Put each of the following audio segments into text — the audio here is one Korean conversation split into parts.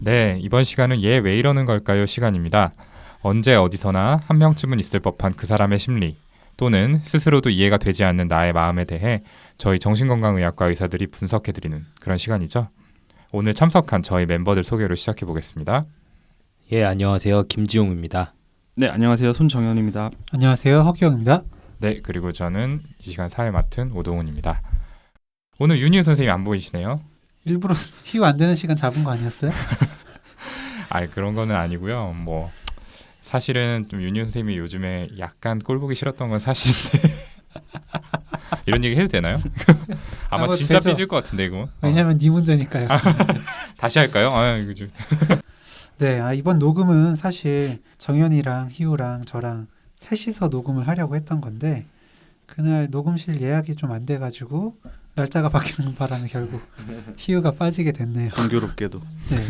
네, 이번 시간은 얘 왜 이러는 걸까요? 시간입니다. 언제 어디서나 한 명쯤은 있을 법한 그 사람의 심리 또는 스스로도 이해가 되지 않는 나의 마음에 대해 저희 정신건강의학과 의사들이 분석해드리는 그런 시간이죠. 오늘 참석한 저희 멤버들 소개로 시작해 보겠습니다. 예, 안녕하세요. 김지용입니다. 네, 안녕하세요. 손정현입니다. 안녕하세요. 허기영입니다. 네, 그리고 저는 이 시간 사회 맡은 오동훈입니다. 오늘 윤희우 선생님 안 보이시네요. 일부러 휴 안 되는 시간 잡은 거 아니었어요? 아, 그런 거는 아니고요. 뭐 사실은 좀 윤희우 선생님이 요즘에 약간 꼴 보기 싫었던 건 사실인데 이런 얘기 해도 되나요? 아마 뭐 진짜 되죠. 삐질 것 같은데 이거. 왜냐면 네 문제니까요. 다시 할까요? 아, 이거 좀. 네, 이번 녹음은 사실 정현이랑 희우랑 저랑 셋이서 녹음을 하려고 했던 건데 그날 녹음실 예약이 좀 안 돼가지고 날짜가 바뀌는 바람에 결국 희우가 빠지게 됐네요. 공교롭게도. 네,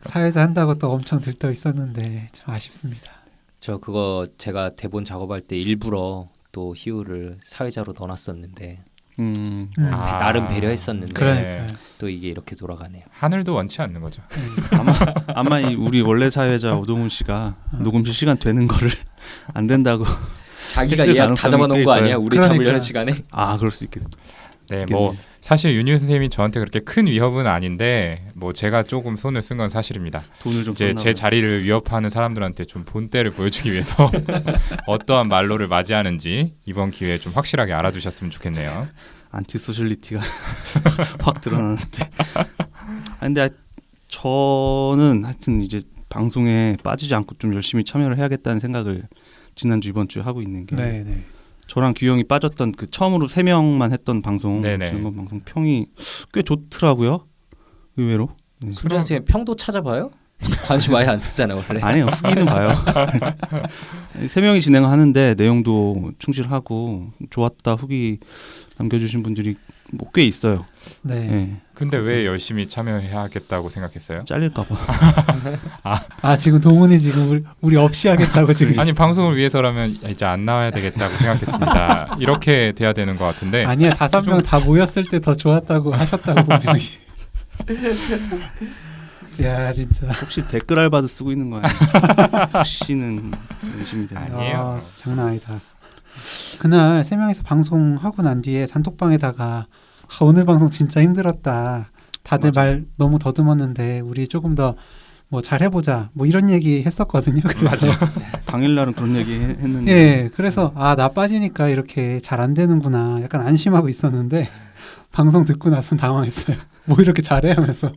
사회자 한다고 또 엄청 들떠 있었는데 좀 아쉽습니다. 저 그거 제가 대본 작업할 때 일부러 또 희우를 사회자로 넣어놨었는데 나름 배려했었는데 그러니까요. 또 이게 이렇게 돌아가네요. 하늘도 원치 않는 거죠. 아마 우리 원래 사회자 오동훈 씨가 녹음실 시간 되는 거를 안 된다고. 자기가 했을 예약 다 가능성이 잡아놓은 꽤 거 아니야? 있어요. 우리 그러니까. 잡으려는 시간에? 아, 그럴 수 있겠네. 네, 뭐 사실 윤희우 선생님이 저한테 그렇게 큰 위협은 아닌데 뭐 제가 조금 손을 쓴 건 사실입니다. 돈을 좀 이제 썼나 제 봐요. 자리를 위협하는 사람들한테 좀 본때를 보여주기 위해서 어떠한 말로를 맞이하는지 이번 기회에 좀 확실하게 알아두셨으면 좋겠네요. 안티소셜리티가 확 드러나는데. 근데 저는 하여튼 이제 방송에 빠지지 않고 좀 열심히 참여를 해야겠다는 생각을 지난주 이번 주에 하고 있는 게 네, 네. 저랑 규영이 빠졌던 그 처음으로 3명만 했던 방송 네네. 지난번 방송 평이 꽤 좋더라고요. 의외로. 네. 손정 선생님 평도 찾아봐요? 관심 아예 안 쓰잖아요 원래. 아니요, 후기는 봐요. 3명이 진행하는데 내용도 충실하고 좋았다 후기 남겨주신 분들이 뭐 꽤 있어요. 네. 네. 근데 왜 열심히 참여해야겠다고 생각했어요? 잘릴까봐. 지금 동훈이 지금 우리 없이 하겠다고 지금. 아니 방송을 위해서라면 이제 안 나와야 되겠다고 생각했습니다. 이렇게 돼야 되는 것 같은데 아니야, 5명 다 모였을 때 더 좋았다고 하셨다고 분명히. 야, 진짜. 혹시 댓글 알바도 쓰고 있는 거 아니에요? 혹시는 열심히 되는. 아니에요. 장난 아니다. 그날 3명이서 방송하고 난 뒤에 단톡방에다가 오늘 방송 진짜 힘들었다. 다들 맞아. 말 너무 더듬었는데 우리 조금 더 뭐 잘해보자. 뭐 이런 얘기 했었거든요. 그래서 당일날은 그런 얘기 했는데 예, 그래서 나 빠지니까 이렇게 잘 안 되는구나. 약간 안심하고 있었는데 방송 듣고 나서 당황했어요. 뭐 이렇게 잘해 하면서.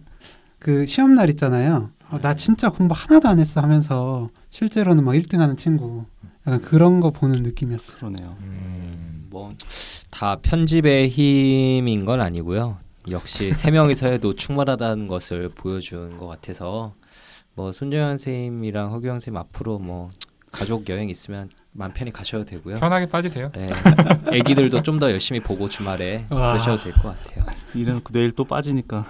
그 시험 날 있잖아요. 나 진짜 공부 하나도 안 했어 하면서 실제로는 막 1등하는 친구. 약간 그런 거 보는 느낌이었어요. 그러네요. 뭐 다 편집의 힘인 건 아니고요. 역시 3명이서 해도 충분하다는 것을 보여준 것 같아서 뭐 손정현 선생님이랑 허규영 선생님 앞으로 뭐 가족 여행 있으면 마음 편히 가셔도 되고요. 편하게 빠지세요. 네, 애기들도 좀 더 열심히 보고 주말에 와. 그러셔도 될 것 같아요. 이래놓고 내일 또 빠지니까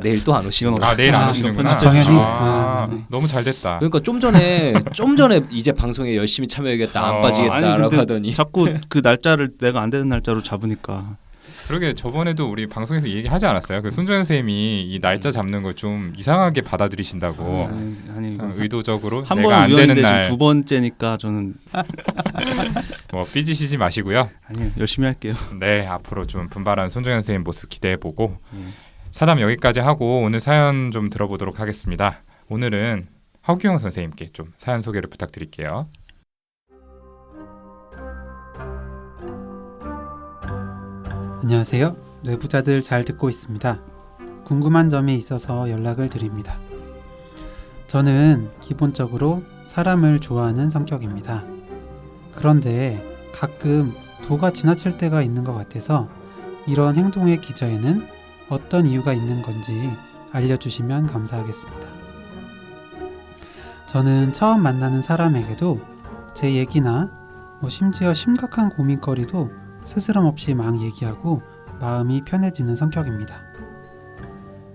내일 또 안 오시는 이건 거. 내일 안 아, 오시는구나. 정현이? 아, 너무 잘 됐다. 그러니까 좀 전에 이제 방송에 열심히 참여하겠다 안 빠지겠다라고 아니, 근데 하더니 자꾸 그 날짜를 내가 안 되는 날짜로 잡으니까 그러게 저번에도 우리 방송에서 얘기하지 않았어요? 그 손정현 선생님이 이 날짜 잡는 걸 좀 이상하게 받아들이신다고. 아니 이거 의도적으로 한 내가 번은 안 되는 우연인데 날 지금 2번째니까 저는 뭐 삐지시지 마시고요. 아니요, 열심히 할게요. 네, 앞으로 좀 분발한 손정현 선생님 모습 기대해보고 음. 사담 여기까지 하고 오늘 사연 좀 들어보도록 하겠습니다. 오늘은 허규영 선생님께 좀 사연 소개를 부탁드릴게요. 안녕하세요. 뇌부자들 잘 듣고 있습니다. 궁금한 점이 있어서 연락을 드립니다. 저는 기본적으로 사람을 좋아하는 성격입니다. 그런데 가끔 도가 지나칠 때가 있는 것 같아서 이런 행동의 기저에는 어떤 이유가 있는 건지 알려주시면 감사하겠습니다. 저는 처음 만나는 사람에게도 제 얘기나 심지어 심각한 고민거리도 스스럼 없이 막 얘기하고 마음이 편해지는 성격입니다.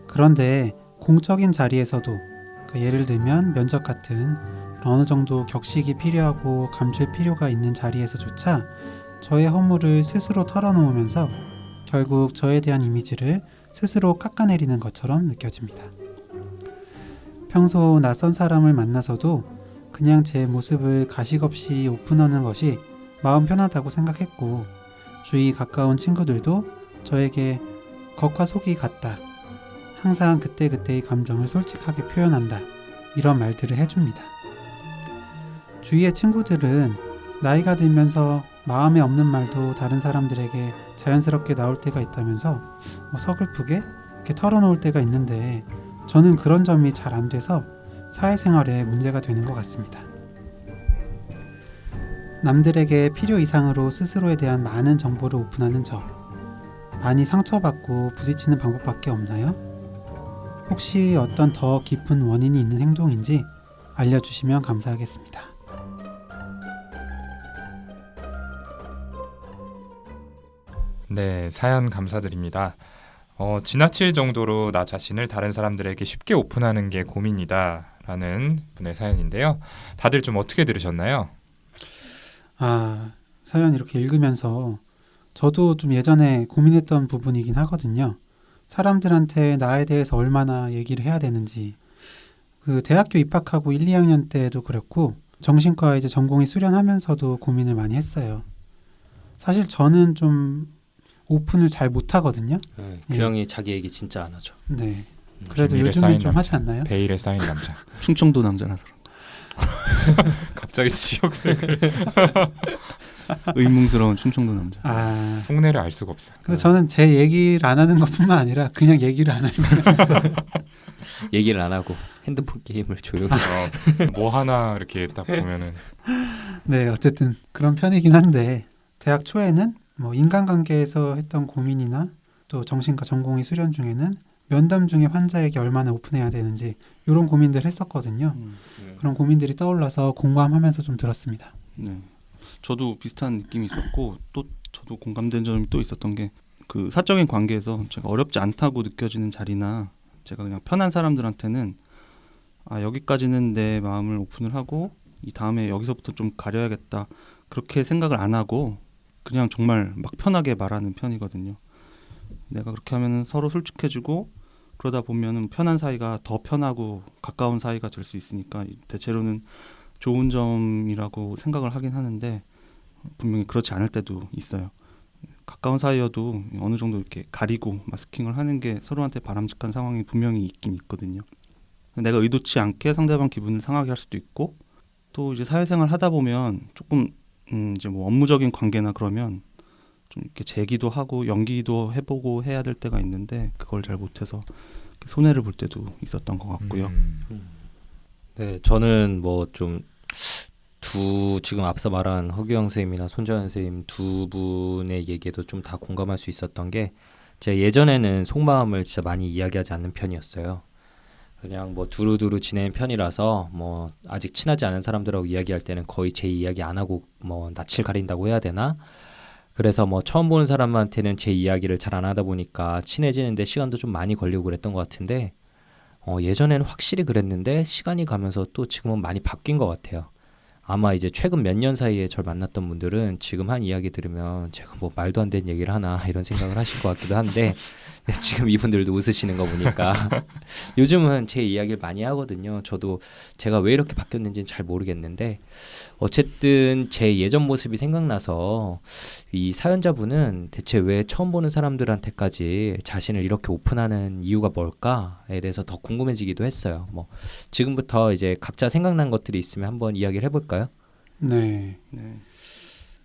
그런데 공적인 자리에서도 예를 들면 면접 같은 어느 정도 격식이 필요하고 감출 필요가 있는 자리에서조차 저의 허물을 스스로 털어놓으면서 결국 저에 대한 이미지를 스스로 깎아내리는 것처럼 느껴집니다. 평소 낯선 사람을 만나서도 그냥 제 모습을 가식 없이 오픈하는 것이 마음 편하다고 생각했고, 주위 가까운 친구들도 저에게 겉과 속이 같다, 항상 그때그때의 감정을 솔직하게 표현한다, 이런 말들을 해줍니다. 주위의 친구들은 나이가 들면서 마음에 없는 말도 다른 사람들에게 자연스럽게 나올 때가 있다면서 서글프게 이렇게 털어놓을 때가 있는데, 저는 그런 점이 잘 안 돼서 사회생활에 문제가 되는 것 같습니다. 남들에게 필요 이상으로 스스로에 대한 많은 정보를 오픈하는 저, 많이 상처받고 부딪히는 방법밖에 없나요? 혹시 어떤 더 깊은 원인이 있는 행동인지 알려주시면 감사하겠습니다. 네, 사연 감사드립니다. 지나칠 정도로 나 자신을 다른 사람들에게 쉽게 오픈하는 게 고민이다 라는 분의 사연인데요. 다들 좀 어떻게 들으셨나요? 사연 이렇게 읽으면서 저도 좀 예전에 고민했던 부분이긴 하거든요. 사람들한테 나에 대해서 얼마나 얘기를 해야 되는지. 그 대학교 입학하고 1, 2학년 때도 그랬고, 정신과 이제 전공의 수련하면서도 고민을 많이 했어요. 사실 저는 좀 오픈을 잘 못하거든요. 네, 규영이 자기 얘기 진짜 안 하죠. 네. 그래도 비밀에 요즘은 쌓인 좀 남자. 하지 않나요? 베일에 쌓인 남자. 충청도 남자라서 갑자기 지역색을 의문스러운 충청도 남자. 속내를 알 수가 없어요. 근데 저는 제 얘기를 안 하는 것뿐만 아니라 그냥 얘기를 안 하는 거예요. 얘기를 안 하고 핸드폰 게임을 조용히. 뭐 하나 이렇게 딱 보면은 네, 어쨌든 그런 편이긴 한데, 대학 초에는 뭐 인간관계에서 했던 고민이나 또 정신과 전공의 수련 중에는 면담 중에 환자에게 얼마나 오픈해야 되는지 이런 고민들을 했었거든요. 그런 고민들이 떠올라서 공감하면서 좀 들었습니다. 네. 저도 비슷한 느낌이 있었고, 또 저도 공감된 점이 또 있었던 게, 그 사적인 관계에서 제가 어렵지 않다고 느껴지는 자리나 제가 그냥 편한 사람들한테는 여기까지는 내 마음을 오픈을 하고 이 다음에 여기서부터 좀 가려야겠다, 그렇게 생각을 안 하고 그냥 정말 막 편하게 말하는 편이거든요. 내가 그렇게 하면 서로 솔직해지고, 그러다 보면은 편한 사이가 더 편하고 가까운 사이가 될 수 있으니까 대체로는 좋은 점이라고 생각을 하긴 하는데, 분명히 그렇지 않을 때도 있어요. 가까운 사이여도 어느 정도 이렇게 가리고 마스킹을 하는 게 서로한테 바람직한 상황이 분명히 있긴 있거든요. 내가 의도치 않게 상대방 기분을 상하게 할 수도 있고, 또 이제 사회생활 하다 보면 조금 이제 뭐 업무적인 관계나 그러면 좀 이렇게 제기도 하고 연기도 해보고 해야 될 때가 있는데, 그걸 잘 못해서 손해를 볼 때도 있었던 것 같고요. 네, 저는 뭐 좀 지금 앞서 말한 허규영 선생님이나 손재현 선생님 두 분의 얘기에도 좀 다 공감할 수 있었던 게, 제가 예전에는 속마음을 진짜 많이 이야기하지 않는 편이었어요. 그냥 뭐 두루두루 지내는 편이라서 뭐 아직 친하지 않은 사람들하고 이야기할 때는 거의 제 이야기 안 하고 뭐 낯을 가린다고 해야 되나? 그래서 뭐 처음 보는 사람한테는 제 이야기를 잘 안 하다 보니까 친해지는데 시간도 좀 많이 걸리고 그랬던 것 같은데, 예전에는 확실히 그랬는데 시간이 가면서 또 지금은 많이 바뀐 것 같아요. 아마 이제 최근 몇 년 사이에 절 만났던 분들은 지금 한 이야기 들으면 제가 뭐 말도 안 되는 얘기를 하나 이런 생각을 하실 것 같기도 한데, 지금 이분들도 웃으시는 거 보니까 요즘은 제 이야기를 많이 하거든요. 저도 제가 왜 이렇게 바뀌었는지는 잘 모르겠는데, 어쨌든 제 예전 모습이 생각나서 이 사연자분은 대체 왜 처음 보는 사람들한테까지 자신을 이렇게 오픈하는 이유가 뭘까에 대해서 더 궁금해지기도 했어요. 뭐 지금부터 이제 각자 생각난 것들이 있으면 한번 이야기를 해볼까요? 네. 네.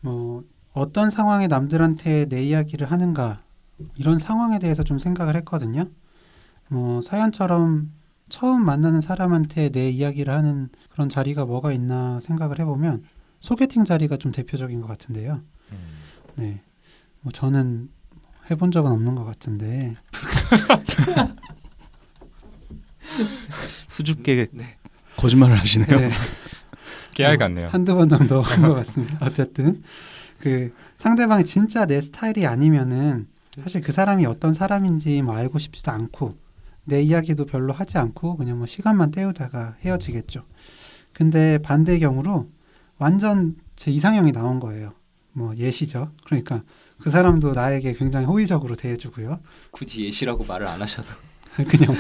뭐 어떤 상황에 남들한테 내 이야기를 하는가, 이런 상황에 대해서 좀 생각을 했거든요. 뭐 사연처럼 처음 만나는 사람한테 내 이야기를 하는 그런 자리가 뭐가 있나 생각을 해보면 소개팅 자리가 좀 대표적인 것 같은데요. 네. 뭐 저는 해본 적은 없는 것 같은데. 수줍게 거짓말을 하시네요. 네. 깨알 같네요. 한두 번 정도 한 것 같습니다. 어쨌든 그 상대방이 진짜 내 스타일이 아니면은 사실 그 사람이 어떤 사람인지 뭐 알고 싶지도 않고 내 이야기도 별로 하지 않고 그냥 뭐 시간만 때우다가 헤어지겠죠. 근데 반대의 경우로 완전 제 이상형이 나온 거예요. 뭐 예시죠. 그러니까 그 사람도 나에게 굉장히 호의적으로 대해주고요. 굳이 예시라고 말을 안 하셔도. 그냥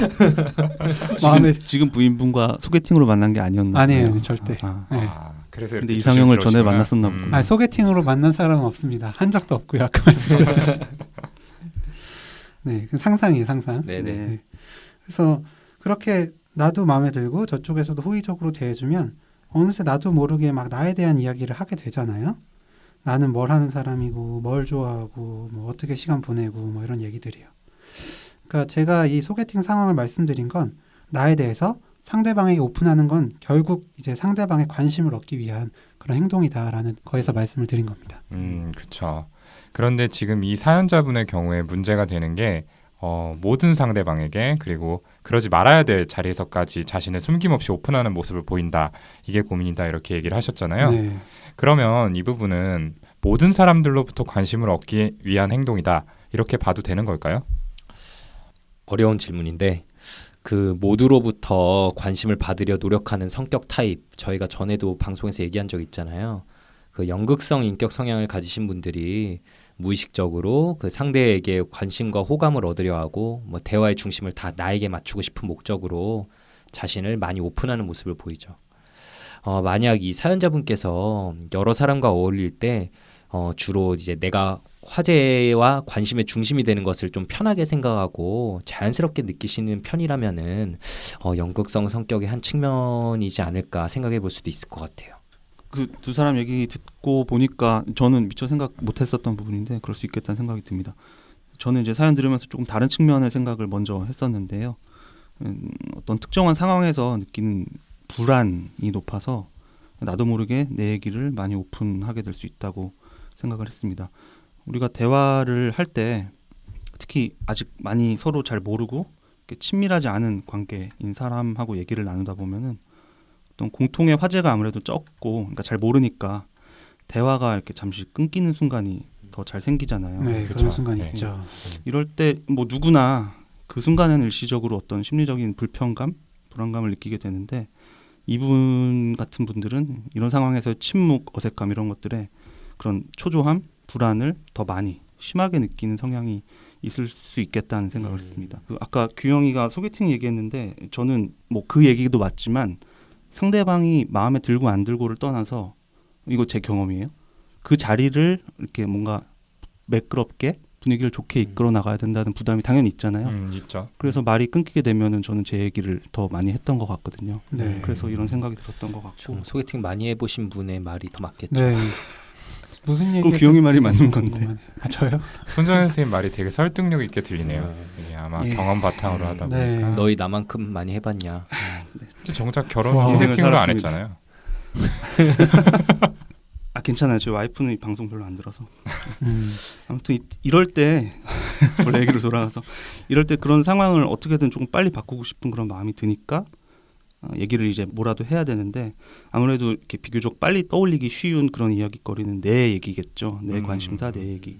마음에 지금 부인분과 소개팅으로 만난 게 아니었나요? 아니에요, 절대. 네. 그래서 근데 이렇게 이상형을 전에 조심스러우시구나. 만났었나 보구나. 아니, 소개팅으로 만난 사람은 없습니다. 한 적도 없고요. 아까 말씀드렸듯이. 네, 그 상상이에요, 상상. 네네. 네. 그래서 그렇게 나도 마음에 들고 저쪽에서도 호의적으로 대해주면 어느새 나도 모르게 막 나에 대한 이야기를 하게 되잖아요. 나는 뭘 하는 사람이고 뭘 좋아하고 뭐 어떻게 시간 보내고 뭐 이런 얘기들이요. 그러니까 제가 이 소개팅 상황을 말씀드린 건 나에 대해서 상대방에게 오픈하는 건 결국 이제 상대방의 관심을 얻기 위한 그런 행동이다라는 거에서 말씀을 드린 겁니다. 그렇죠. 그런데 지금 이 사연자분의 경우에 문제가 되는 게 모든 상대방에게 그리고 그러지 말아야 될 자리에서까지 자신을 숨김없이 오픈하는 모습을 보인다. 이게 고민이다. 이렇게 얘기를 하셨잖아요. 네. 그러면 이 부분은 모든 사람들로부터 관심을 얻기 위한 행동이다. 이렇게 봐도 되는 걸까요? 어려운 질문인데 그 모두로부터 관심을 받으려 노력하는 성격 타입 저희가 전에도 방송에서 얘기한 적 있잖아요. 그 연극성 인격 성향을 가지신 분들이 무의식적으로 그 상대에게 관심과 호감을 얻으려 하고 뭐 대화의 중심을 다 나에게 맞추고 싶은 목적으로 자신을 많이 오픈하는 모습을 보이죠. 만약 이 사연자분께서 여러 사람과 어울릴 때 주로 이제 내가 화제와 관심의 중심이 되는 것을 좀 편하게 생각하고 자연스럽게 느끼시는 편이라면은 연극성 성격의 한 측면이지 않을까 생각해 볼 수도 있을 것 같아요. 그 두 사람 얘기 듣고 보니까 저는 미처 생각 못했었던 부분인데 그럴 수 있겠다는 생각이 듭니다. 저는 이제 사연 들으면서 조금 다른 측면의 생각을 먼저 했었는데요. 어떤 특정한 상황에서 느끼는 불안이 높아서 나도 모르게 내 얘기를 많이 오픈하게 될 수 있다고 생각을 했습니다. 우리가 대화를 할 때 특히 아직 많이 서로 잘 모르고 친밀하지 않은 관계인 사람하고 얘기를 나누다 보면은 어떤 공통의 화제가 아무래도 적고, 그러니까 잘 모르니까 대화가 이렇게 잠시 끊기는 순간이 더 잘 생기잖아요. 네, 그쵸. 그런 순간이 네. 있죠. 이럴 때 뭐 누구나 그 순간에는 일시적으로 어떤 심리적인 불편감, 불안감을 느끼게 되는데 이분 같은 분들은 이런 상황에서 침묵, 어색감 이런 것들에 그런 초조함, 불안을 더 많이 심하게 느끼는 성향이 있을 수 있겠다는 생각을 했습니다. 아까 규영이가 소개팅 얘기했는데 저는 뭐 그 얘기도 맞지만 상대방이 마음에 들고 안 들고를 떠나서 이거 제 경험이에요. 그 자리를 이렇게 뭔가 매끄럽게 분위기를 좋게 이끌어 나가야 된다는 부담이 당연히 있잖아요. 있죠. 그래서 말이 끊기게 되면은 저는 제 얘기를 더 많이 했던 것 같거든요. 네. 그래서 이런 생각이 들었던 것 같고. 좀 소개팅 많이 해보신 분의 말이 더 맞겠죠. 네. 무슨 얘기? 그럼 규영이 말이 맞는 건데. 아, 저요? 손정현 선생님 말이 되게 설득력 있게 들리네요. 음. 이게 아마 예. 경험 바탕으로 하다 네. 보니까. 너희 나만큼 많이 해봤냐? 정작 결혼 와. 소개팅으로 안 살았습니다. 했잖아요. 아 괜찮아요. 제 와이프는 이 방송 별로 안 들어서. 음. 아무튼 이럴 때 원래 얘기로 돌아가서 이럴 때 그런 상황을 어떻게든 조금 빨리 바꾸고 싶은 그런 마음이 드니까 얘기를 이제 뭐라도 해야 되는데 아무래도 이렇게 비교적 빨리 떠올리기 쉬운 그런 이야기거리는 내 얘기겠죠. 내 관심사, 내 얘기.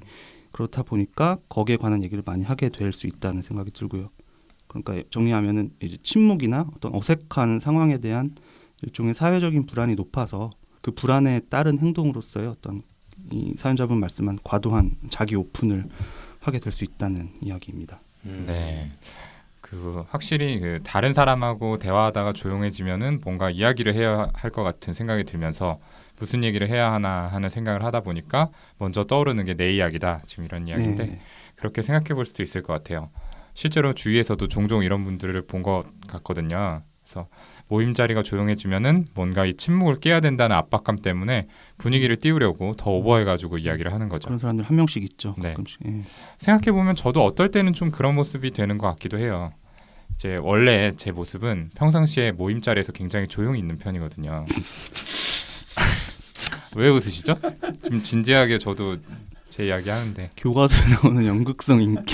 그렇다 보니까 거기에 관한 얘기를 많이 하게 될 수 있다는 생각이 들고요. 그러니까 정리하면은 이제 침묵이나 어떤 어색한 상황에 대한 일종의 사회적인 불안이 높아서 그 불안에 따른 행동으로서의 어떤 이 사연자분 말씀한 과도한 자기 오픈을 하게 될 수 있다는 이야기입니다. 네. 그 확실히 그 다른 사람하고 대화하다가 조용해지면은 뭔가 이야기를 해야 할 것 같은 생각이 들면서 무슨 얘기를 해야 하나 하는 생각을 하다 보니까 먼저 떠오르는 게 내 이야기다. 지금 이런 이야기인데 네. 그렇게 생각해 볼 수도 있을 것 같아요. 실제로 주위에서도 종종 이런 분들을 본 것 같거든요. 그래서 모임 자리가 조용해지면은 뭔가 이 침묵을 깨야 된다는 압박감 때문에 분위기를 띄우려고 더 오버해가지고 이야기를 하는 거죠. 그런 사람들 한 명씩 있죠. 네. 가끔씩. 예. 생각해 보면 저도 어떨 때는 좀 그런 모습이 되는 것 같기도 해요. 이제 원래 제 모습은 평상시에 모임 자리에서 굉장히 조용히 있는 편이거든요. 왜 웃으시죠? 좀 진지하게 저도 제 이야기 하는데 교과서에 나오는 연극성 인격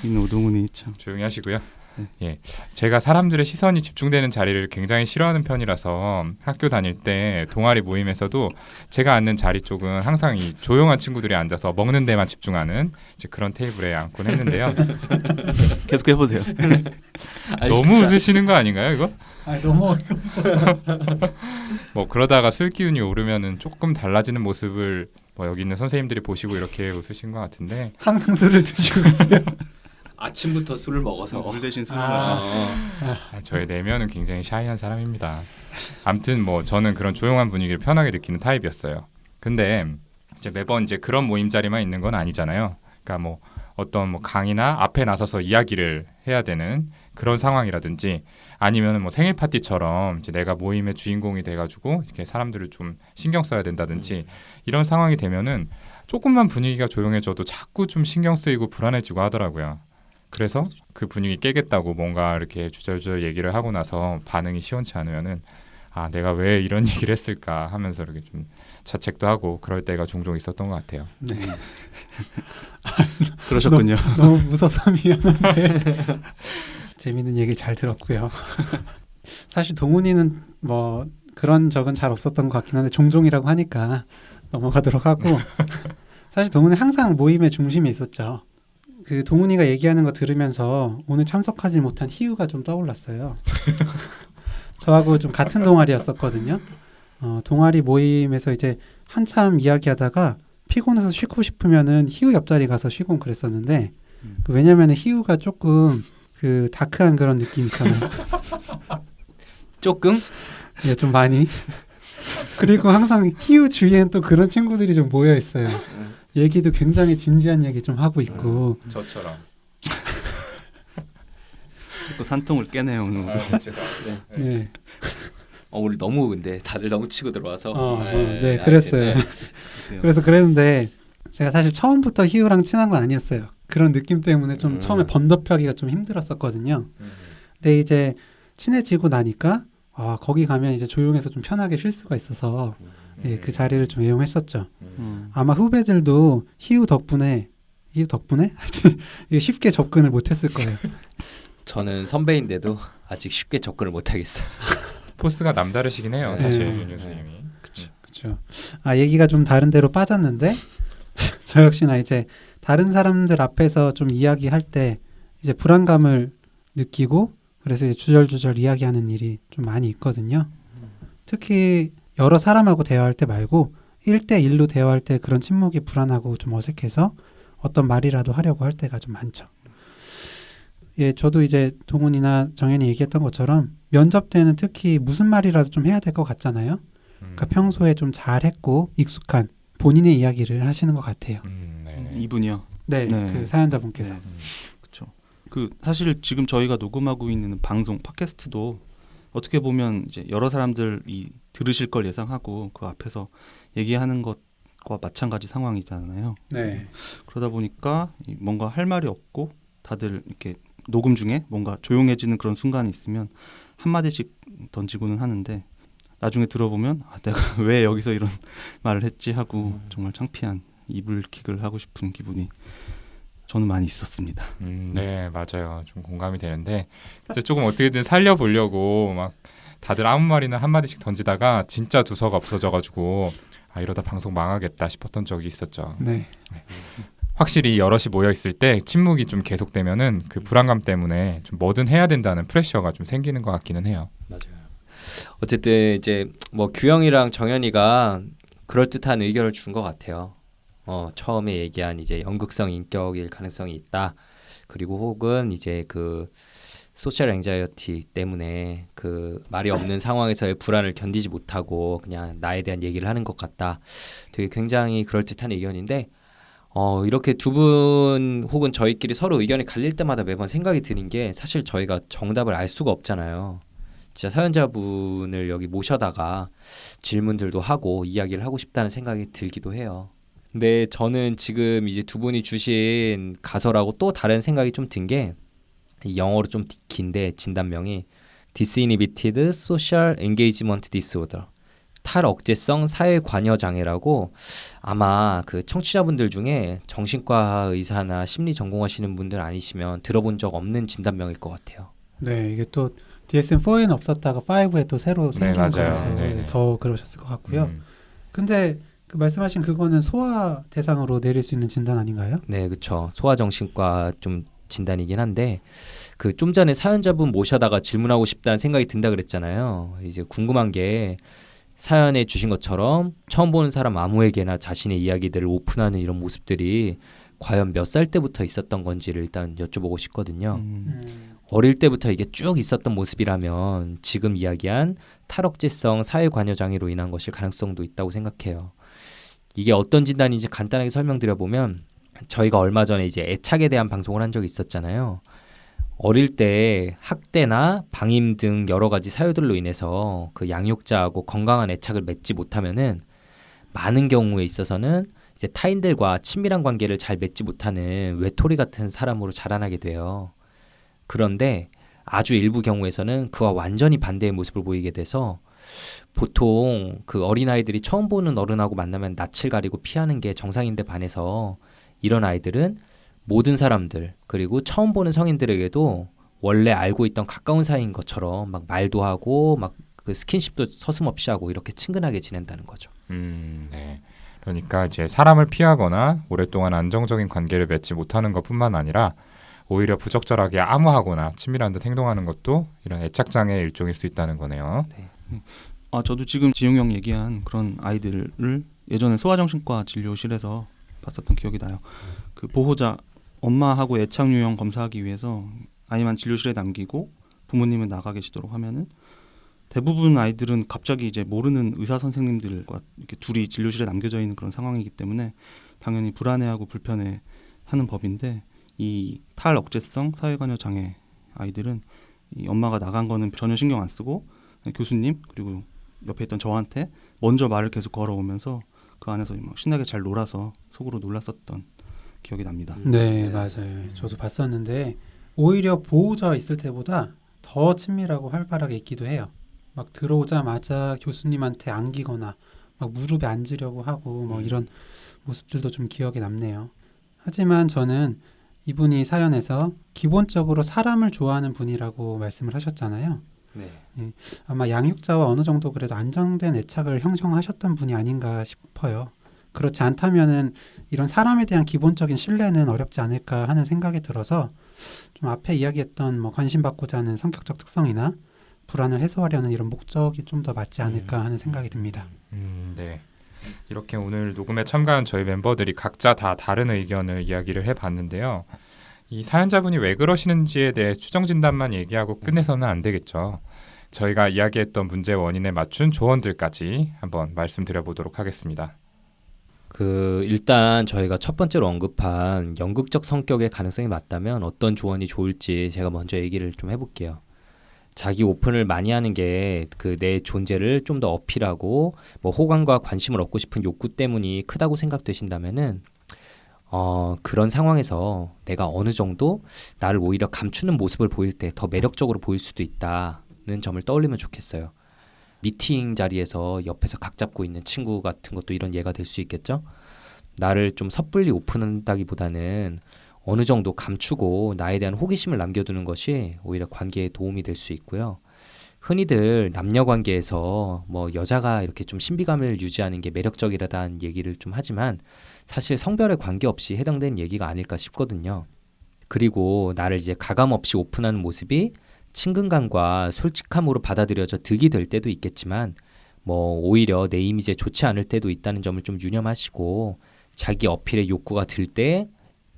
있는 오동훈이 참. 조용히 하시고요. 네. 예, 제가 사람들의 시선이 집중되는 자리를 굉장히 싫어하는 편이라서 학교 다닐 때 동아리 모임에서도 제가 앉는 자리 쪽은 항상 이 조용한 친구들이 앉아서 먹는 데만 집중하는 이제 그런 테이블에 앉곤 했는데요. 계속 해보세요. 너무 웃으시는 거 아닌가요, 이거? 아, 너무 어이없어서. 뭐 그러다가 술 기운이 오르면은 조금 달라지는 모습을 뭐 여기 있는 선생님들이 보시고 이렇게 웃으신 것 같은데 항상 술을 드시고 계세요. 아침부터 술을 먹어서 물 대신 술을 아. 마시는. 저의 내면은 굉장히 샤이한 사람입니다. 아무튼 뭐 저는 그런 조용한 분위기를 편하게 느끼는 타입이었어요. 근데 이제 매번 이제 그런 모임 자리만 있는 건 아니잖아요. 그러니까 뭐 어떤 뭐 강의나 앞에 나서서 이야기를 해야 되는 그런 상황이라든지 아니면은 뭐 생일 파티처럼 이제 내가 모임의 주인공이 돼가지고 이렇게 사람들을 좀 신경 써야 된다든지 이런 상황이 되면은 조금만 분위기가 조용해져도 자꾸 좀 신경 쓰이고 불안해지고 하더라고요. 그래서 그 분위기 깨겠다고 뭔가 이렇게 주저주저 얘기를 하고 나서 반응이 시원치 않으면은 아 내가 왜 이런 얘기를 했을까 하면서 이렇게 좀 자책도 하고 그럴 때가 종종 있었던 것 같아요. 네. 그러셨군요. 너무 무서워서 미안한데 재밌는 얘기 잘 들었고요. 사실 동훈이는 뭐 그런 적은 잘 없었던 것 같긴 한데 종종이라고 하니까 넘어가도록 하고 사실 동훈이 항상 모임의 중심에 있었죠. 그 동훈이가 얘기하는 거 들으면서 오늘 참석하지 못한 희우가 좀 떠올랐어요. 저하고 좀 같은 동아리였었거든요. 동아리 모임에서 이제 한참 이야기하다가 피곤해서 쉬고 싶으면은 희우 옆자리 가서 쉬고 그랬었는데 왜냐면은 희우가 조금 그 다크한 그런 느낌 있잖아요. 조금 예, 좀 많이. 그리고 항상 희우 주위엔 또 그런 친구들이 좀 모여 있어요. 얘기도 굉장히 진지한 얘기 좀 하고 있고. 저처럼. 자꾸 산통을 깨네요 오늘. 네. 오늘 너무 근데 다들 너무 치고 들어와서 네, 그랬어요. 그래서 그랬는데 제가 사실 처음부터 희우랑 친한 건 아니었어요. 그런 느낌 때문에 좀 처음에 번덮하기가 좀 힘들었었거든요. 근데 이제 친해지고 나니까 거기 가면 이제 조용해서 좀 편하게 쉴 수가 있어서 예, 그 자리를 좀 이용했었죠. 아마 후배들도 희우 덕분에 하여튼 쉽게 접근을 못했을 거예요. 저는 선배인데도 아직 쉽게 접근을 못하겠어요. 포스가 남다르시긴 해요, 네. 사실 네. 윤 교수님이. 그렇죠. 얘기가 좀 다른 데로 빠졌는데 저 역시나 이제 다른 사람들 앞에서 좀 이야기할 때 이제 불안감을 느끼고 그래서 이제 주절주절 이야기하는 일이 좀 많이 있거든요. 특히 여러 사람하고 대화할 때 말고 1대1로 대화할 때 그런 침묵이 불안하고 좀 어색해서 어떤 말이라도 하려고 할 때가 좀 많죠. 예, 저도 이제 동훈이나 정현이 얘기했던 것처럼 면접 때는 특히 무슨 말이라도 좀 해야 될 것 같잖아요. 그러니까 평소에 좀 잘했고 익숙한 본인의 이야기를 하시는 것 같아요. 네. 이분이요. 네, 네. 그 사연자분께서. 네. 그렇죠. 그 사실 지금 저희가 녹음하고 있는 방송 팟캐스트도 어떻게 보면 이제 여러 사람들이 들으실 걸 예상하고 그 앞에서 얘기하는 것과 마찬가지 상황이잖아요. 네. 그러다 보니까 뭔가 할 말이 없고 다들 이렇게 녹음 중에 뭔가 조용해지는 그런 순간이 있으면 한마디씩 던지고는 하는데 나중에 들어보면 내가 왜 여기서 이런 말을 했지 하고 정말 창피한 이불킥을 하고 싶은 기분이 저는 많이 있었습니다. 네, 맞아요. 좀 공감이 되는데 이제 조금 어떻게든 살려보려고 막 다들 아무 말이나 한마디씩 던지다가 진짜 두서가 없어져가지고 이러다 방송 망하겠다 싶었던 적이 있었죠. 네. 확실히 여럿이 모여 있을 때 침묵이 좀 계속되면은 그 불안감 때문에 좀 뭐든 해야 된다는 프레셔가 좀 생기는 것 같기는 해요. 맞아요. 어쨌든 이제 뭐 규영이랑 정현이가 그럴듯한 의견을 준 것 같아요. 처음에 얘기한 이제 연극성 인격일 가능성이 있다. 그리고 혹은 이제 그 소셜 앵자이어티 때문에 그 말이 없는 상황에서의 불안을 견디지 못하고 그냥 나에 대한 얘기를 하는 것 같다. 되게 굉장히 그럴듯한 의견인데 이렇게 두 분 혹은 저희끼리 서로 의견이 갈릴 때마다 매번 생각이 드는 게 사실 저희가 정답을 알 수가 없잖아요. 진짜 사연자분을 여기 모셔다가 질문들도 하고 이야기를 하고 싶다는 생각이 들기도 해요. 근데 저는 지금 이제 두 분이 주신 가설하고 또 다른 생각이 좀 든 게 영어로 좀 긴데 진단명이 Disinhibited Social Engagement Disorder 탈억제성 사회관여장애라고 아마 그 청취자분들 중에 정신과 의사나 심리 전공하시는 분들 아니시면 들어본 적 없는 진단명일 것 같아요. 네, 이게 또 DSM-4에는 없었다가 5에 또 새로 생긴 맞아요. 거라서 네네. 더 그러셨을 것 같고요. 근데 그 말씀하신 그거는 소아 대상으로 내릴 수 있는 진단 아닌가요? 네, 그렇죠. 소아정신과 좀 진단이긴 한데 그 좀 전에 사연자분 모셔다가 질문하고 싶다는 생각이 든다 그랬잖아요. 이제 궁금한 게 사연에 주신 것처럼 처음 보는 사람 아무에게나 자신의 이야기들을 오픈하는 이런 모습들이 과연 몇 살 때부터 있었던 건지를 일단 여쭤보고 싶거든요. 음. 어릴 때부터 이게 쭉 있었던 모습이라면 지금 이야기한 탈억제성 사회관여장애로 인한 것일 가능성도 있다고 생각해요. 이게 어떤 진단인지 간단하게 설명드려보면 저희가 얼마 전에 이제 애착에 대한 방송을 한 적이 있었잖아요. 어릴 때 학대나 방임 등 여러 가지 사유들로 인해서 그 양육자하고 건강한 애착을 맺지 못하면은 많은 경우에 있어서는 이제 타인들과 친밀한 관계를 잘 맺지 못하는 외톨이 같은 사람으로 자라나게 돼요. 그런데 아주 일부 경우에서는 그와 완전히 반대의 모습을 보이게 돼서 보통 그 어린아이들이 처음 보는 어른하고 만나면 낯을 가리고 피하는 게 정상인데 반해서 이런 아이들은 모든 사람들 그리고 처음 보는 성인들에게도 원래 알고 있던 가까운 사이인 것처럼 막 말도 하고 막 그 스킨십도 서슴없이 하고 이렇게 친근하게 지낸다는 거죠. 네. 그러니까 이제 사람을 피하거나 오랫동안 안정적인 관계를 맺지 못하는 것뿐만 아니라 오히려 부적절하게 암호하거나 친밀한 듯 행동하는 것도 이런 애착장애의 일종일 수 있다는 거네요. 저도 지금 지용 형 얘기한 그런 아이들을 예전에 소아정신과 진료실에서 봤었던 기억이 나요. 그 보호자 엄마하고 애착 유형 검사하기 위해서 아이만 진료실에 남기고 부모님은 나가 계시도록 하면은 대부분 아이들은 갑자기 이제 모르는 의사 선생님들과 이렇게 둘이 진료실에 남겨져 있는 그런 상황이기 때문에 당연히 불안해하고 불편해하는 법인데 이 탈억제성 사회관여 장애 아이들은 이 엄마가 나간 거는 전혀 신경 안 쓰고 교수님 그리고 옆에 있던 저한테 먼저 말을 계속 걸어오면서 그 안에서 막 신나게 잘 놀아서 속으로 놀랐었던 기억이 납니다. 네, 맞아요. 저도 봤었는데 오히려 보호자 있을 때보다 더 친밀하고 활발하게 있기도 해요. 막 들어오자마자 교수님한테 안기거나 막 무릎에 앉으려고 하고 뭐 이런 모습들도 좀 기억에 남네요. 하지만 저는 이분이 사연에서 기본적으로 사람을 좋아하는 분이라고 말씀을 하셨잖아요. 네. 아마 양육자와 어느 정도 그래도 안정된 애착을 형성하셨던 분이 아닌가 싶어요. 그렇지 않다면은 이런 사람에 대한 기본적인 신뢰는 어렵지 않을까 하는 생각이 들어서 좀 앞에 이야기했던 뭐 관심받고자 하는 성격적 특성이나 불안을 해소하려는 이런 목적이 좀 더 맞지 않을까 하는 생각이 듭니다. 네. 이렇게 오늘 녹음에 참가한 저희 멤버들이 각자 다 다른 의견을 이야기를 해봤는데요. 이 사연자분이 왜 그러시는지에 대해 추정 진단만 얘기하고 끝내서는 안 되겠죠. 저희가 이야기했던 문제 원인에 맞춘 조언들까지 한번 말씀드려보도록 하겠습니다. 일단 저희가 첫 번째로 언급한 연극적 성격의 가능성이 맞다면 어떤 조언이 좋을지 제가 먼저 얘기를 좀 해볼게요. 자기 오픈을 많이 하는 게 그 내 존재를 좀 더 어필하고 뭐 호감과 관심을 얻고 싶은 욕구 때문이 크다고 생각되신다면은 그런 상황에서 내가 어느 정도 나를 오히려 감추는 모습을 보일 때 더 매력적으로 보일 수도 있다는 점을 떠올리면 좋겠어요. 미팅 자리에서 옆에서 각 잡고 있는 친구 같은 것도 이런 예가 될 수 있겠죠. 나를 좀 섣불리 오픈한다기보다는 어느 정도 감추고 나에 대한 호기심을 남겨두는 것이 오히려 관계에 도움이 될 수 있고요. 흔히들 남녀 관계에서 뭐 여자가 이렇게 좀 신비감을 유지하는 게 매력적이라는 얘기를 좀 하지만 사실 성별에 관계없이 해당되는 얘기가 아닐까 싶거든요. 그리고 나를 이제 가감 없이 오픈하는 모습이 친근감과 솔직함으로 받아들여져 득이 될 때도 있겠지만 뭐 오히려 내 이미지에 좋지 않을 때도 있다는 점을 좀 유념하시고 자기 어필의 욕구가 들 때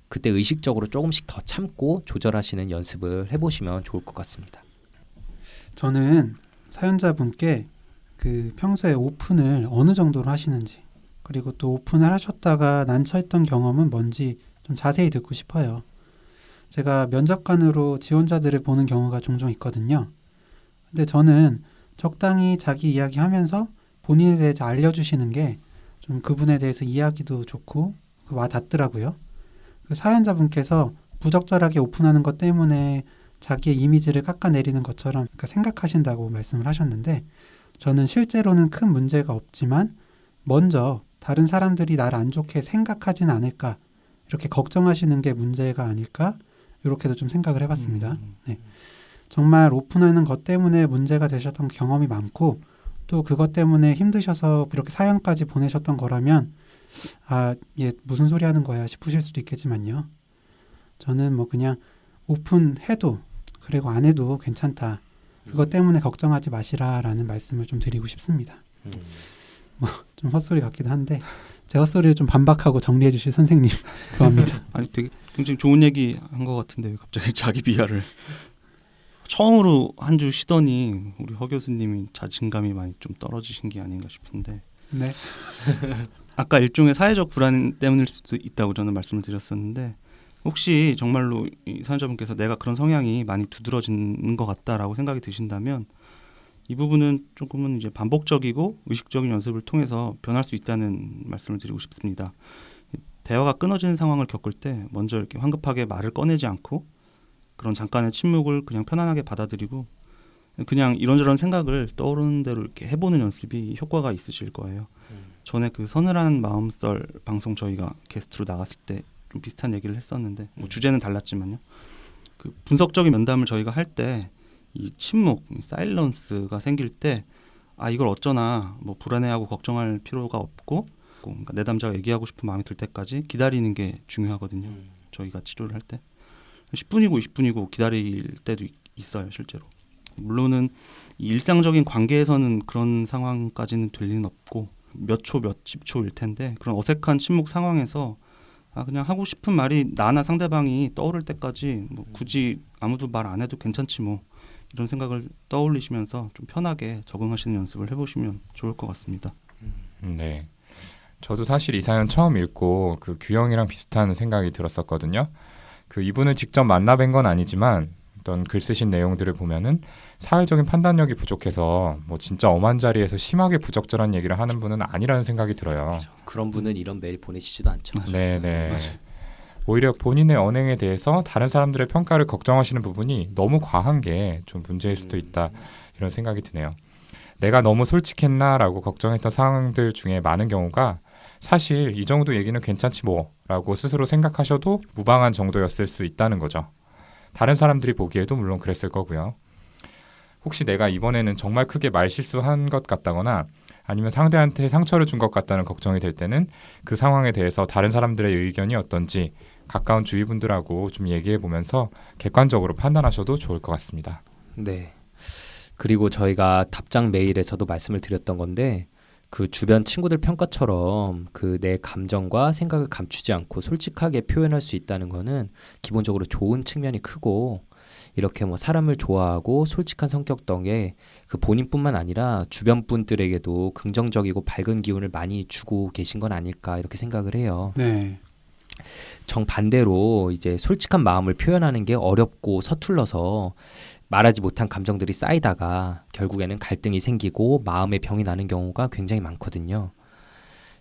그때 의식적으로 조금씩 더 참고 조절하시는 연습을 해보시면 좋을 것 같습니다. 저는 사연자분께 그 평소에 오픈을 어느 정도로 하시는지 그리고 또 오픈을 하셨다가 난처했던 경험은 뭔지 좀 자세히 듣고 싶어요. 제가 면접관으로 지원자들을 보는 경우가 종종 있거든요. 근데 저는 적당히 자기 이야기하면서 본인에 대해서 알려주시는 게 좀 그분에 대해서 이야기도 좋고 와 닿더라고요. 그 사연자분께서 부적절하게 오픈하는 것 때문에 자기의 이미지를 깎아내리는 것처럼 생각하신다고 말씀을 하셨는데 저는 실제로는 큰 문제가 없지만 먼저 다른 사람들이 나를 안 좋게 생각하진 않을까 이렇게 걱정하시는 게 문제가 아닐까 이렇게도 좀 생각을 해봤습니다. 네. 정말 오픈하는 것 때문에 문제가 되셨던 경험이 많고 또 그것 때문에 힘드셔서 이렇게 사연까지 보내셨던 거라면 얘 무슨 소리 하는 거야 싶으실 수도 있겠지만요. 저는 뭐 그냥 오픈해도 그리고 안 해도 괜찮다. 그것 때문에 걱정하지 마시라라는 말씀을 좀 드리고 싶습니다. 뭐 좀 헛소리 같기도 한데 제 헛소리를 좀 반박하고 정리해 주실 선생님 구합니다. 아니 되게 굉장히 좋은 얘기 한 것 같은데 왜 갑자기 자기 비하를 처음으로 한 주 쉬더니 우리 허 교수님이 자신감이 많이 좀 떨어지신 게 아닌가 싶은데 네. 아까 일종의 사회적 불안 때문일 수도 있다고 저는 말씀을 드렸었는데 혹시 정말로 이 사연자분께서 내가 그런 성향이 많이 두드러지는 것 같다라고 생각이 드신다면 이 부분은 조금은 이제 반복적이고 의식적인 연습을 통해서 변할 수 있다는 말씀을 드리고 싶습니다. 대화가 끊어지는 상황을 겪을 때 먼저 이렇게 황급하게 말을 꺼내지 않고 그런 잠깐의 침묵을 그냥 편안하게 받아들이고 그냥 이런저런 생각을 떠오르는 대로 이렇게 해보는 연습이 효과가 있으실 거예요. 전에 그 서늘한 마음썰 방송 저희가 게스트로 나갔을 때 좀 비슷한 얘기를 했었는데 뭐 주제는 달랐지만요. 그 분석적인 면담을 저희가 할 때 이 침묵, 사일런스가 생길 때 아 이걸 어쩌나 뭐 불안해하고 걱정할 필요가 없고 그러니까 내담자가 얘기하고 싶은 마음이 들 때까지 기다리는 게 중요하거든요. 저희가 치료를 할 때 10분이고 20분이고 기다릴 때도 있어요 실제로. 물론은 이 일상적인 관계에서는 그런 상황까지는 될 리는 없고 몇 초, 몇십 초일 텐데 그런 어색한 침묵 상황에서 아 그냥 하고 싶은 말이 나나 상대방이 떠오를 때까지 뭐 굳이 아무도 말 안 해도 괜찮지 뭐 이런 생각을 떠올리시면서 좀 편하게 적응하시는 연습을 해보시면 좋을 것 같습니다. 네. 저도 사실 이 사연 처음 읽고 그 규영이랑 비슷한 생각이 들었었거든요. 그 이분을 직접 만나 뵌 건 아니지만 어떤 글 쓰신 내용들을 보면은 사회적인 판단력이 부족해서 뭐 진짜 엄한 자리에서 심하게 부적절한 얘기를 하는 분은 아니라는 생각이 들어요. 그렇죠. 그런 분은 이런 메일 보내시지도 않죠. 네네. 오히려 본인의 언행에 대해서 다른 사람들의 평가를 걱정하시는 부분이 너무 과한 게 좀 문제일 수도 있다 이런 생각이 드네요. 내가 너무 솔직했나라고 걱정했던 상황들 중에 많은 경우가 사실 이 정도 얘기는 괜찮지 뭐라고 스스로 생각하셔도 무방한 정도였을 수 있다는 거죠. 다른 사람들이 보기에도 물론 그랬을 거고요. 혹시 내가 이번에는 정말 크게 말실수한 것 같다거나 아니면 상대한테 상처를 준 것 같다는 걱정이 될 때는 그 상황에 대해서 다른 사람들의 의견이 어떤지 가까운 주위 분들하고 좀 얘기해 보면서 객관적으로 판단하셔도 좋을 것 같습니다. 네. 그리고 저희가 답장 메일에서도 말씀을 드렸던 건데 그 주변 친구들 평가처럼 그 내 감정과 생각을 감추지 않고 솔직하게 표현할 수 있다는 거는 기본적으로 좋은 측면이 크고 이렇게 뭐 사람을 좋아하고 솔직한 성격 덕에 그 본인뿐만 아니라 주변 분들에게도 긍정적이고 밝은 기운을 많이 주고 계신 건 아닐까 이렇게 생각을 해요. 네. 정반대로 이제 솔직한 마음을 표현하는 게 어렵고 서툴러서 말하지 못한 감정들이 쌓이다가 결국에는 갈등이 생기고 마음의 병이 나는 경우가 굉장히 많거든요.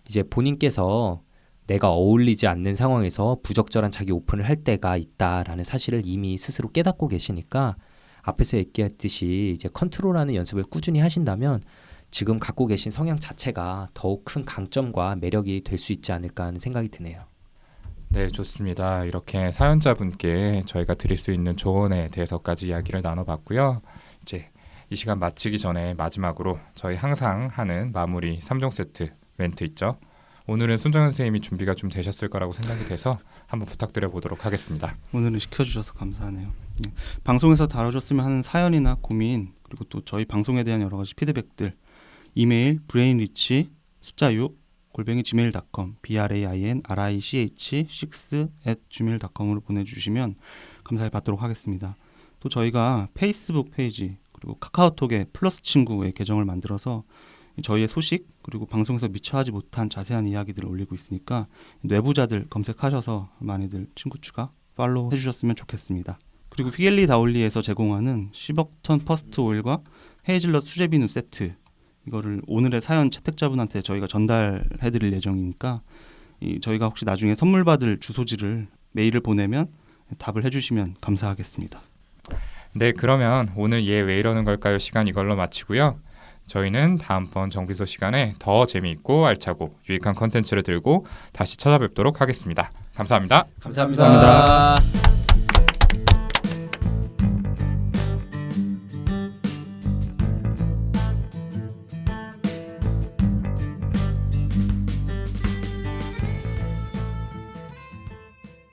이제 본인께서 내가 어울리지 않는 상황에서 부적절한 자기 오픈을 할 때가 있다라는 사실을 이미 스스로 깨닫고 계시니까 앞에서 얘기했듯이 이제 컨트롤하는 연습을 꾸준히 하신다면 지금 갖고 계신 성향 자체가 더욱 큰 강점과 매력이 될 수 있지 않을까 하는 생각이 드네요. 네, 좋습니다. 이렇게 사연자분께 저희가 드릴 수 있는 조언에 대해서까지 이야기를 나눠봤고요. 이제 이 시간 마치기 전에 마지막으로 저희 항상 하는 마무리 3종 세트 멘트 있죠. 오늘은 손정현 선생님이 준비가 좀 되셨을 거라고 생각이 돼서 한번 부탁드려 보도록 하겠습니다. 오늘은 시켜주셔서 감사하네요. 예. 방송에서 다뤄줬으면 하는 사연이나 고민 그리고 또 저희 방송에 대한 여러 가지 피드백들 이메일 brainrich 숫자 6 @gmail.com brainrich6@gmail.com으로 보내주시면 감사히 받도록 하겠습니다. 또 저희가 페이스북 페이지 그리고 카카오톡에 플러스 친구의 계정을 만들어서 저희의 소식 그리고 방송에서 미처 하지 못한 자세한 이야기들을 올리고 있으니까 뇌부자들 검색하셔서 많이들 친구 추가 팔로우 해주셨으면 좋겠습니다. 그리고 휘겔리 다올리에서 제공하는 10억 턴 퍼스트 오일과 헤이즐넛 수제 비누 세트 이거를 오늘의 사연 채택자분한테 저희가 전달해드릴 예정이니까 저희가 혹시 나중에 선물 받을 주소지를 메일을 보내면 답을 해주시면 감사하겠습니다. 네, 그러면 오늘 얘 왜 이러는 걸까요? 시간 이걸로 마치고요. 저희는 다음번 정비소 시간에 더 재미있고 알차고 유익한 컨텐츠를 들고 다시 찾아뵙도록 하겠습니다. 감사합니다. 감사합니다.